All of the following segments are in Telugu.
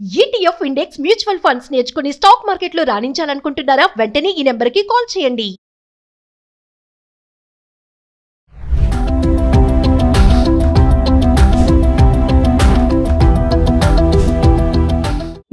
ETF ఇండెక్స్ మ్యూచువల్ ఫండ్స్ నేర్చుకుని స్టాక్ మార్కెట్లో రాణించాలనుకుంటున్నారా? వెంటనే ఈ నెంబర్కి కాల్ చేయండి.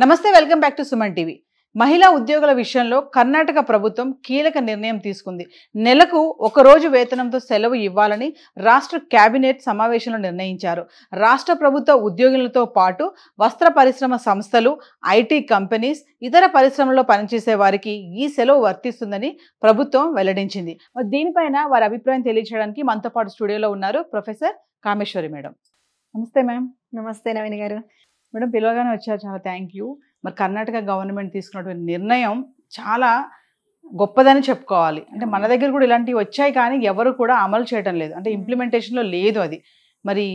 నమస్తే, welcome back to Suman TV. మహిళా ఉద్యోగుల విషయంలో కర్ణాటక ప్రభుత్వం కీలక నిర్ణయం తీసుకుంది. నెలకు ఒక రోజు వేతనంతో సెలవు ఇవ్వాలని రాష్ట్ర కేబినెట్ సమావేశంలో నిర్ణయించారు. రాష్ట్ర ప్రభుత్వ ఉద్యోగులతో పాటు వస్త్ర పరిశ్రమ సంస్థలు, ఐటీ కంపెనీస్, ఇతర పరిశ్రమల్లో పనిచేసే వారికి ఈ సెలవు వర్తిస్తుందని ప్రభుత్వం వెల్లడించింది. దీనిపైన వారి అభిప్రాయం తెలియజేయడానికి మనతో పాటు స్టూడియోలో ఉన్నారు ప్రొఫెసర్ కామేశ్వరి మేడం. నమస్తే మ్యామ్. నమస్తే నవీన్ గారు. మేడం, పిలవగానే వచ్చారు, చాలా థ్యాంక్ యూ. మరి కర్ణాటక గవర్నమెంట్ తీసుకున్నటువంటి నిర్ణయం చాలా గొప్పదని చెప్పుకోవాలి. అంటే మన దగ్గర కూడా ఇలాంటివి వచ్చాయి, కానీ ఎవరు కూడా అమలు చేయడం లేదు, అంటే ఇంప్లిమెంటేషన్లో లేదు అది. మరి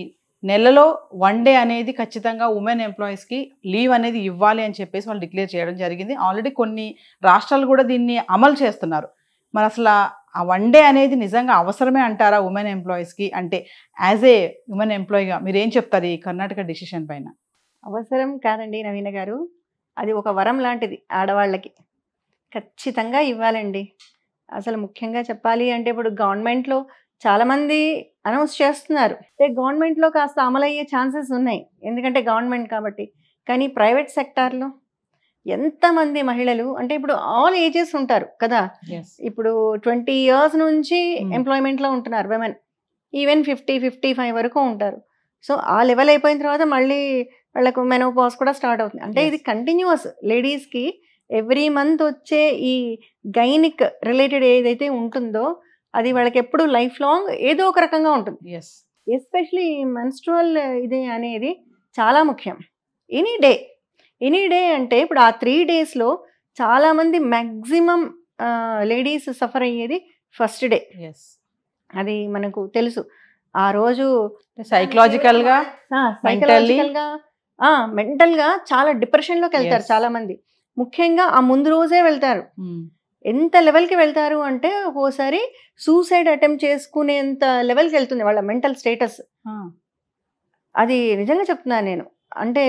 నెలలో 1 డే అనేది ఖచ్చితంగా ఉమెన్ ఎంప్లాయీస్కి లీవ్ అనేది ఇవ్వాలి అని చెప్పేసి వాళ్ళు డిక్లేర్ చేయడం జరిగింది. ఆల్రెడీ కొన్ని రాష్ట్రాలు కూడా దీన్ని అమలు చేస్తున్నారు. మరి అసలు ఆ 1 డే అనేది నిజంగా అవసరమే అంటారా ఉమెన్ ఎంప్లాయీస్కి? అంటే యాజ్ ఏ ఉమెన్ ఎంప్లాయీగా మీరు ఏం చెప్తారు ఈ కర్ణాటక డిసిషన్ పైన? అవసరం కాదండి నవీన గారు, అది ఒక వరం లాంటిది ఆడవాళ్ళకి. ఖచ్చితంగా ఇవ్వాలండి. అసలు ముఖ్యంగా చెప్పాలి అంటే ఇప్పుడు గవర్నమెంట్లో చాలామంది అనౌన్స్ చేస్తున్నారు, గవర్నమెంట్లో కాస్త అమలయ్యే ఛాన్సెస్ ఉన్నాయి, ఎందుకంటే గవర్నమెంట్ కాబట్టి. కానీ ప్రైవేట్ సెక్టార్లో ఎంతమంది మహిళలు, అంటే ఇప్పుడు ఆల్ ఏజెస్ ఉంటారు కదా, ఇప్పుడు 20 years నుంచి ఎంప్లాయ్మెంట్లో ఉంటున్నారు విమెన్, ఈవెన్ 50-55 వరకు ఉంటారు. సో ఆ లెవెల్ అయిపోయిన తర్వాత మళ్ళీ వాళ్ళకు మెనోపాజ్ కూడా స్టార్ట్ అవుతుంది. అంటే ఇది కంటిన్యూస్ లేడీస్కి ఎవ్రీ మంత్ వచ్చే ఈ గైనిక్ రిలేటెడ్ ఏదైతే ఉంటుందో అది వాళ్ళకి ఎప్పుడు లైఫ్ లాంగ్ ఏదో ఒక రకంగా ఉంటుంది. ఎస్పెషలీ మెన్స్ట్రువల్ ఇది అనేది చాలా ముఖ్యం. ఎనీ డే అంటే ఇప్పుడు ఆ 3 daysలో చాలామంది మ్యాక్సిమం లేడీస్ సఫర్ అయ్యేది ఫస్ట్ డే. అది మనకు తెలుసు. ఆ రోజు సైకలాజికల్గా మెంటల్గా చాలా డిప్రెషన్లోకి వెళ్తారు చాలామంది. ముఖ్యంగా ఆ ముందు రోజే వెళ్తారు. ఎంత లెవెల్కి వెళ్తారు అంటే ఒక్కోసారి సూసైడ్ అటెంప్ట్ చేసుకునేంత లెవెల్కి వెళ్తుంది వాళ్ళ మెంటల్ స్టేటస్. అది నిజంగా చెప్తున్నాను నేను. అంటే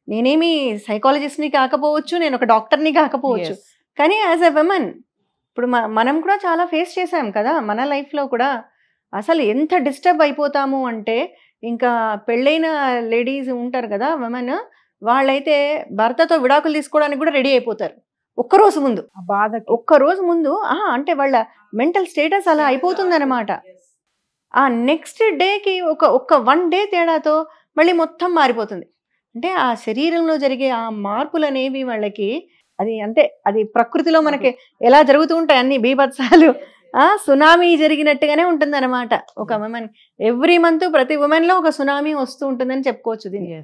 నేనేమి సైకాలజిస్ట్ని కాకపోవచ్చు, నేను ఒక డాక్టర్ని కాకపోవచ్చు, కానీ యాజ్ ఎ విమెన్ ఇప్పుడు మనం కూడా చాలా ఫేస్ చేసాం కదా మన లైఫ్లో కూడా. అసలు ఎంత డిస్టర్బ్ అయిపోతాము అంటే, ఇంకా పెళ్ళైన లేడీస్ ఉంటారు కదా విమెన్, వాళ్ళైతే భర్తతో విడాకులు తీసుకోవడానికి కూడా రెడీ అయిపోతారు ఒక్కరోజు ముందు. ఒక్కరోజు ముందు అంటే వాళ్ళ మెంటల్ స్టేటస్ అలా అయిపోతుంది అనమాట. ఆ నెక్స్ట్ డేకి ఒక 1 day తేడాతో మళ్ళీ మొత్తం మారిపోతుంది. అంటే ఆ శరీరంలో జరిగే ఆ మార్పులు అనేవి వాళ్ళకి అది అంతే, అది ప్రకృతిలో మనకి ఎలా జరుగుతూ ఉంటాయి అన్ని బీభత్సాలు, సునామీ జరిగినట్టుగానే ఉంటుంది అనమాట ఒక ఉమెన్. ఎవ్రీ మంత్ ప్రతి ఉమెన్లో ఒక సునామీ వస్తూ ఉంటుందని చెప్పుకోవచ్చు. దీన్ని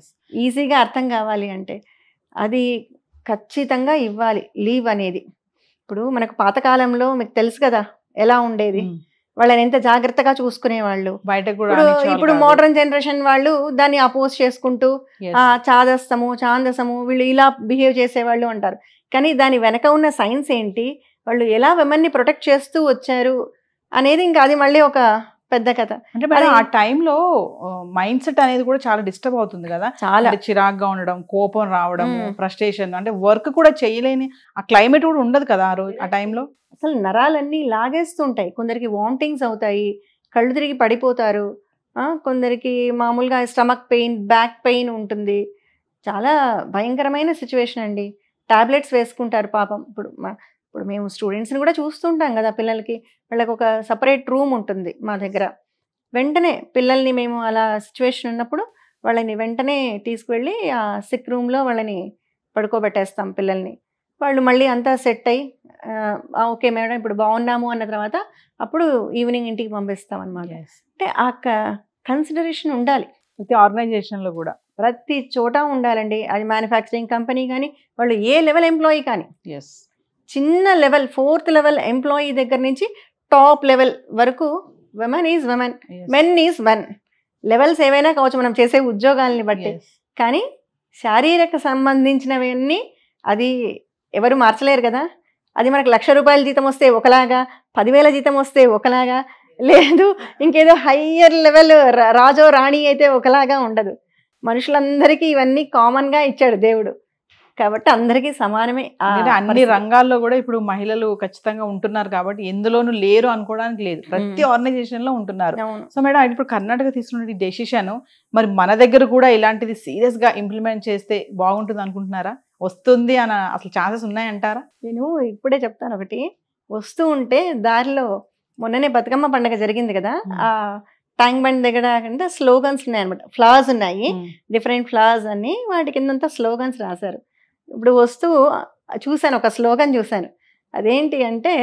ఈజీగా అర్థం కావాలి అంటే అది ఖచ్చితంగా ఇవ్వాలి లీవ్ అనేది. ఇప్పుడు మనకు పాతకాలంలో మీకు తెలుసు కదా ఎలా ఉండేది, వాళ్ళని ఎంత జాగ్రత్తగా చూసుకునేవాళ్ళు. బయట కూడా ఇప్పుడు మోడర్న్ జనరేషన్ వాళ్ళు దాన్ని అపోజ్ చేసుకుంటూ చాందసము వీళ్ళు ఇలా బిహేవ్ చేసేవాళ్ళు అంటారు. కానీ దాని వెనక ఉన్న సైన్స్ ఏంటి, వాళ్ళు ఎలా విమెన్ని ప్రొటెక్ట్ చేస్తూ వచ్చారు అనేది ఇంకా అది మళ్ళీ ఒక పెద్ద కథ. అంటే ఆ టైంలో మైండ్ సెట్ అనేది కూడా చాలా డిస్టర్బ్ అవుతుంది కదా, చాలా చిరాగ్గా ఉండడం, కోపం రావడం, ఫ్రస్ట్రేషన్, అంటే వర్క్ కూడా చేయలేని ఆ క్లైమేట్ కూడా ఉండదు కదా ఆ రోజు ఆ టైంలో. అసలు నరాలన్నీ లాగేస్తుంటాయి, కొందరికి వామిటింగ్స్ అవుతాయి, కళ్ళు తిరిగి పడిపోతారు, కొందరికి మామూలుగా స్టమక్ పెయిన్, బ్యాక్ పెయిన్ ఉంటుంది. చాలా భయంకరమైన సిచ్యువేషన్ అండి. టాబ్లెట్స్ వేసుకుంటారు పాపం. ఇప్పుడు మేము స్టూడెంట్స్ని కూడా చూస్తుంటాం కదా, పిల్లలకి వాళ్ళకి ఒక సపరేట్ రూమ్ ఉంటుంది మా దగ్గర. వెంటనే పిల్లల్ని మేము అలా సిచ్యువేషన్ ఉన్నప్పుడు వాళ్ళని వెంటనే తీసుకువెళ్ళి ఆ సిక్ రూమ్లో వాళ్ళని పడుకోబెట్టేస్తాం పిల్లల్ని. వాళ్ళు మళ్ళీ అంతా సెట్ అయ్యి ఓకే మేడం ఇప్పుడు బాగున్నాము అన్న తర్వాత అప్పుడు ఈవినింగ్ ఇంటికి పంపిస్తాం అనమాట. అంటే ఆ కన్సిడరేషన్ ఉండాలి ప్రతి ఆర్గనైజేషన్లో కూడా, ప్రతి చోట ఉండాలండి. అది మ్యానుఫ్యాక్చరింగ్ కంపెనీ కానీ, వాళ్ళు ఏ లెవెల్ ఎంప్లాయీ కానీ, చిన్న లెవెల్ 4th level ఎంప్లాయీ దగ్గర నుంచి టాప్ లెవెల్ వరకు women is women, men is men. Levels ఏవైనా కావచ్చు మనం చేసే ఉద్యోగాలని బట్టి, కానీ శారీరక సంబంధించినవన్నీ అది ఎవరు మార్చలేరు కదా. అది మనకు 1,00,000 రూపాయల జీతం వస్తే ఒకలాగా, 10,000 జీతం వస్తే ఒకలాగా, లేదు ఇంకేదో హయ్యర్ లెవెల్ రాజో రాణి అయితే ఒకలాగా ఉండదు. మనుషులందరికీ ఇవన్నీ కామన్గా ఇచ్చాడు దేవుడు. కాబట్టి అందరికీ సమానమే అంటే అన్ని రంగాల్లో కూడా ఇప్పుడు మహిళలు ఖచ్చితంగా ఉంటున్నారు కాబట్టి ఎందులోనూ లేరు అనుకోవడానికి లేదు, ప్రతి ఆర్గనైజేషన్ లో ఉంటున్నారు. సో మేడం ఇప్పుడు కర్ణాటక తీసుకున్న డెసిషన్ మరి మన దగ్గర కూడా ఇలాంటిది సీరియస్ గా ఇంప్లిమెంట్ చేస్తే బాగుంటుంది అనుకుంటున్నారా? వస్తుంది అని అసలు ఛాన్సెస్ ఉన్నాయంటారా? నేను ఇప్పుడే చెప్తాను ఒకటి. వస్తూ ఉంటే దారిలో మొన్ననే బతుకమ్మ పండుగ జరిగింది కదా, ఆ ట్యాంక్ బండ్ దగ్గర అంటే స్లోగన్స్ ఉన్నాయి అనమాట, ఫ్లవర్స్ ఉన్నాయి, డిఫరెంట్ ఫ్లవర్స్ అన్ని, వాటి కిందంతా స్లోగన్స్ రాశారు. ఇప్పుడు వస్తూ చూశాను, ఒక స్లోగన్ చూశాను. అదేంటి అంటే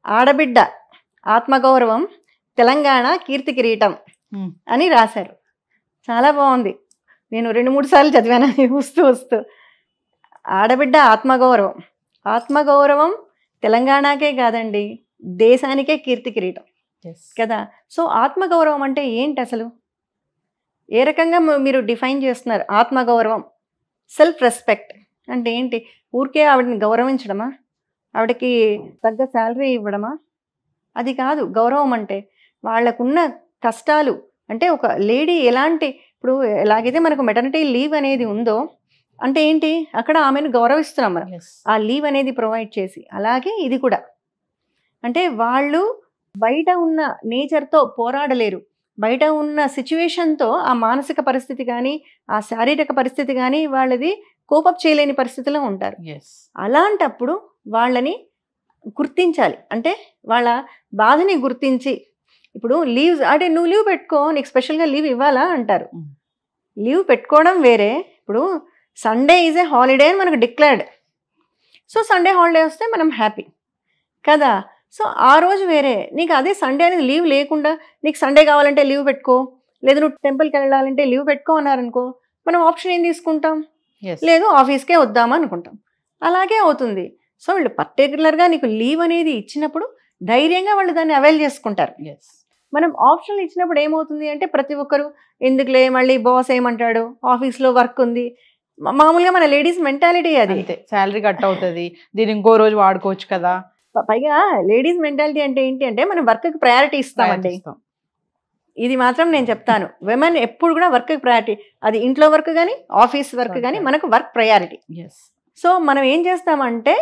ఆడబిడ్డ ఆత్మగౌరవం తెలంగాణ కీర్తి కిరీటం అని రాశారు. చాలా బాగుంది. నేను 2-3 సార్లు చదివాను వస్తూ ఆడబిడ్డ ఆత్మగౌరవం, ఆత్మగౌరవం తెలంగాణకే కాదండి దేశానికే కీర్తి కిరీటం కదా. సో ఆత్మగౌరవం అంటే ఏంటి అసలు, ఏ రకంగా మీరు డిఫైన్ చేస్తున్నారు? ఆత్మగౌరవం, సెల్ఫ్ రెస్పెక్ట్ అంటే ఏంటి? ఊరికే ఆవిడని గౌరవించడమా, ఆవిడకి తగ్గ శాలరీ ఇవ్వడమా? అది కాదు గౌరవం అంటే. వాళ్ళకున్న కష్టాలు అంటే ఒక లేడీ ఎలాంటి, ఇప్పుడు ఎలాగైతే మనకు మెటర్నిటీ లీవ్ అనేది ఉందో అంటే ఏంటి, అక్కడ ఆమెను గౌరవిస్తున్నాం మనం ఆ లీవ్ అనేది ప్రొవైడ్ చేసి. అలాగే ఇది కూడా అంటే వాళ్ళు బయట ఉన్న నేచర్తో పోరాడలేరు, బయట ఉన్న సిచ్యువేషన్తో ఆ మానసిక పరిస్థితి కానీ ఆ శారీరక పరిస్థితి కానీ వాళ్ళది కోపప్ చేయలేని పరిస్థితిలో ఉంటారు. అలాంటప్పుడు వాళ్ళని గుర్తించాలి, అంటే వాళ్ళ బాధని గుర్తించి, ఇప్పుడు లీవ్స్ అంటే నువ్వు లీవ్ పెట్టుకో నీకు స్పెషల్గా లీవ్ ఇవ్వాలా అంటారు. లీవ్ పెట్టుకోవడం వేరే, ఇప్పుడు సండే ఈజ్ ఏ హాలిడే అని మనకు డిక్లేర్డ్, సో సండే హాలిడే వస్తే మనం హ్యాపీ కదా. సో ఆ రోజు వేరే, నీకు అదే సండే అనేది లీవ్ లేకుండా నీకు సండే కావాలంటే లీవ్ పెట్టుకో, లేదు నువ్వు టెంపుల్కి వెళ్ళాలంటే లీవ్ పెట్టుకో అన్నారనుకో, మనం ఆప్షన్ ఏం తీసుకుంటాం? లేదు ఆఫీస్కే వద్దామా అనుకుంటాం. అలాగే అవుతుంది. సో వీళ్ళు పర్టికులర్గా నీకు లీవ్ అనేది ఇచ్చినప్పుడు ధైర్యంగా వాళ్ళు దాన్ని అవైల్ చేసుకుంటారు. మనం ఆప్షన్లు ఇచ్చినప్పుడు ఏమవుతుంది అంటే ప్రతి ఒక్కరు ఎందుకులే మళ్ళీ బాస్ ఏమంటాడు, ఆఫీస్లో వర్క్ ఉంది, మామూలుగా మన లేడీస్ మెంటాలిటీ అది, శాలరీ కట్ అవుతుంది, దీన్ని ఇంకో రోజు వాడుకోవచ్చు కదా. పైగా లేడీస్ మెంటాలిటీ అంటే ఏంటి అంటే మనం వర్క్కి ప్రయారిటీ ఇస్తామండి. ఇది మాత్రం నేను చెప్తాను, విమెన్ ఎప్పుడు కూడా వర్క్కి ప్రయారిటీ, అది ఇంట్లో వర్క్ కానీ ఆఫీస్ వర్క్ కానీ మనకు వర్క్ ప్రయారిటీ. సో మనం ఏం చేస్తామంటే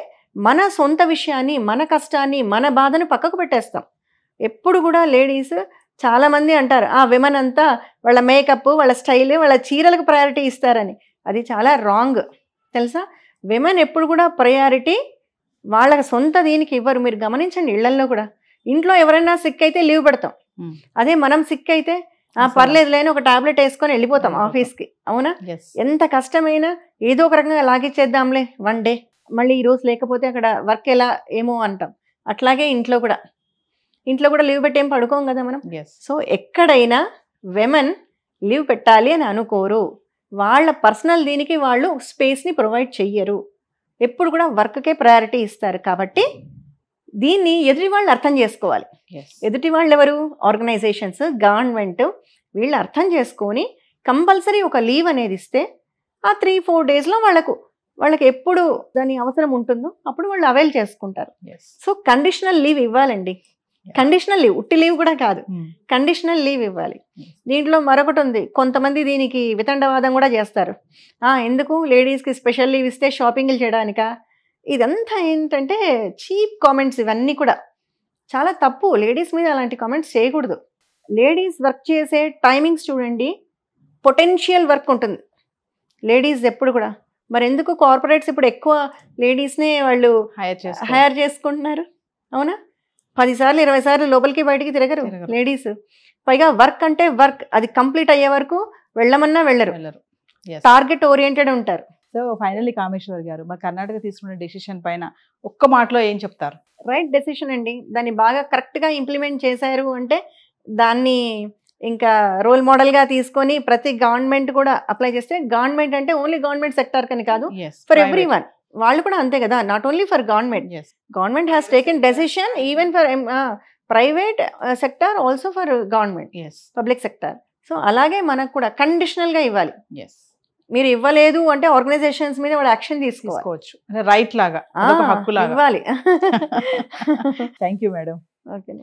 మన సొంత విషయాన్ని, మన కష్టాన్ని, మన బాధను పక్కకు పెట్టేస్తాం. ఎప్పుడు కూడా లేడీస్ చాలామంది అంటారు విమెన్ అంతా వాళ్ళ మేకప్, వాళ్ళ స్టైల్, వాళ్ళ చీరలకు ప్రయారిటీ ఇస్తారని. అది చాలా రాంగ్ తెలుసా. విమెన్ ఎప్పుడు కూడా ప్రయారిటీ వాళ్ళ సొంత దీనికి ఇవ్వరు. మీరు గమనించండి, ఇళ్లల్లో కూడా ఇంట్లో ఎవరైనా సిక్ అయితే లీవ్ పెడతాం, అదే మనం సిక్ అయితే పర్లేదు లేని ఒక టాబ్లెట్ వేసుకొని వెళ్ళిపోతాం ఆఫీస్కి. అవునా? ఎంత కష్టమైనా ఏదో ఒక రకంగా లాగిచ్చేద్దాంలే వన్ డే, మళ్ళీ ఈరోజు లేకపోతే అక్కడ వర్క్ ఎలా ఏమో అంటాం. అట్లాగే ఇంట్లో కూడా లీవ్ పెట్టి ఏం పడుకోం కదా మనం. సో ఎక్కడైనా విమెన్ లీవ్ పెట్టాలి అని అనుకోరు, వాళ్ళ పర్సనల్ దీనికి వాళ్ళు స్పేస్ని ప్రొవైడ్ చెయ్యరు, ఎప్పుడు కూడా వర్క్కే ప్రయారిటీ ఇస్తారు. కాబట్టి దీన్ని ఎదుటి వాళ్ళు అర్థం చేసుకోవాలి. ఎదుటి వాళ్ళు ఎవరు? ఆర్గనైజేషన్స్, గవర్నమెంట్, వీళ్ళు అర్థం చేసుకొని కంపల్సరీ ఒక లీవ్ అనేది ఇస్తే ఆ 3-4 డేస్లో వాళ్ళకి ఎప్పుడు దాని అవసరం ఉంటుందో అప్పుడు వాళ్ళు అవైల్ చేసుకుంటారు. సో కండిషనల్ లీవ్ ఇవ్వాలండి. కండిషనల్ లీవ్, ఉట్టి లీవ్ కూడా కాదు, కండిషనల్ లీవ్ ఇవ్వాలి. దీంట్లో మరొకటి ఉంది, కొంతమంది దీనికి వితండవాదం కూడా చేస్తారు. ఎందుకు లేడీస్కి స్పెషల్ లీవ్ ఇస్తే షాపింగ్లు చేయడానికా? ఇదంతా ఏంటంటే చీప్ కామెంట్స్. ఇవన్నీ కూడా చాలా తప్పు. లేడీస్ మీద అలాంటి కామెంట్స్ చేయకూడదు. లేడీస్ వర్క్ చేసే టైమింగ్స్ చూడండి, పొటెన్షియల్ వర్క్ ఉంటుంది లేడీస్ ఎప్పుడు కూడా. మరి ఎందుకు కార్పొరేట్స్ ఇప్పుడు ఎక్కువ లేడీస్నే వాళ్ళు హైర్ చేసుకుంటున్నారు? అవునా? 10 సార్లు 20 సార్లు లోపలికి బయటికి తిరగరు లేడీస్. పైగా వర్క్ అంటే వర్క్, అది కంప్లీట్ అయ్యే వరకు వెళ్ళమన్నా వెళ్ళరు, టార్గెట్ ఓరియంటెడ్ ఉంటారు. సో ఫైనల్లీ కామేశ్వర్ గారు, మరి కర్ణాటక తీసుకున్న డెసిషన్ పైన ఒక్క మాటలో ఏం చెప్తారు? రైట్ డెసిషన్ అండి. దాన్ని బాగా కరెక్ట్గా ఇంప్లిమెంట్ చేశారు అంటే దాన్ని ఇంకా రోల్ మోడల్గా తీసుకొని ప్రతి గవర్నమెంట్ కూడా అప్లై చేస్తే, గవర్నమెంట్ అంటే ఓన్లీ గవర్నమెంట్ సెక్టర్ కని కాదు, ఫర్ ఎవ్రీ వన్, వాళ్ళు కూడా అంతే కదా. Not only for government, government has taken decision even for private sector, also for government, public sector. So అలాగే మనకు కూడా కండిషనల్గా ఇవ్వాలి. మీరు ఇవ్వలేదు అంటే ఆర్గనైజేషన్స్ మీద వాళ్ళు యాక్షన్ తీసుకోవచ్చు, రైట్ లాగా, హక్కు లాగా ఇవ్వాలి. Thank you madam. ఓకే.